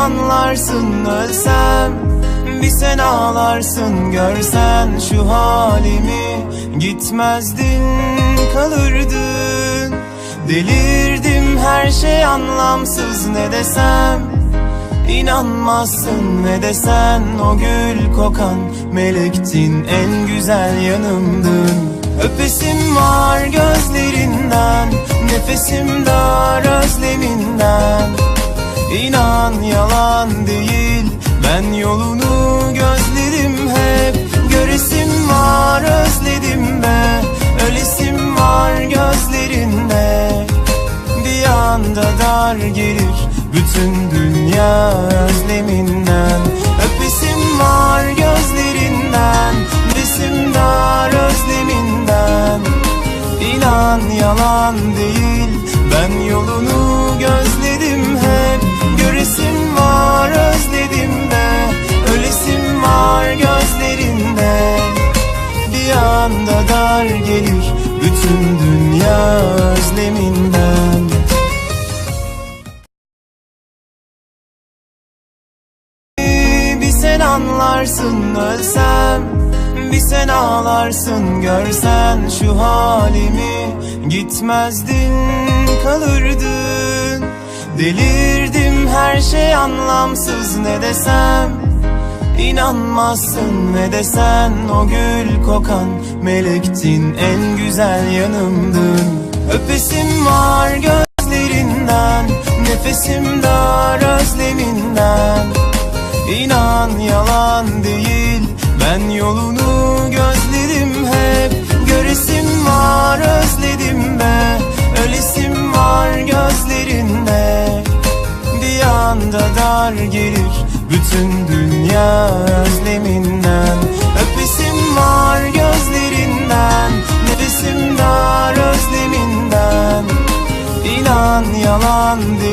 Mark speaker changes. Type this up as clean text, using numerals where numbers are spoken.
Speaker 1: anlarsın ölsem, bir sen ağlarsın görsen şu halimi. Gitmezdin kalırdın. Delirdim, her şey anlamsız, ne desem İnanmazsın, ne desen o gül kokan melektin, en güzel yanımdın. Öpesim var gözlerinden, nefesim dar özleminden. İnan yalan değil, ben yolunu gözledim hep. Göresim var özledim be, ölesim var gözlerinde. Bir anda dar gelir bütün dünya özleminden. Öpesim var gözlerinden, resim dar özleminden. İnan yalan değil, ben yolunu gözledim hep. Göresim var özledim de, ölesim var gözlerinde. Bir anda dar gelir bütün dünya özleminden. Sen anlarsın ölsem, bir sen ağlarsın görsen şu halimi. Gitmezdin kalırdın. Delirdim, her şey anlamsız, ne desem İnanmazsın, ne desen o gül kokan melektin, en güzel yanımdın. Öpesim var gözlerinden, nefesim dar özleminden. İnan yalan değil, ben yolunu gözledim hep. Göresim var özledim be, ölesim var gözlerinde. Bir anda dar gelir bütün dünya özleminden. Öpesim var gözlerinden, nefesim dar özleminden. İnan yalan değil,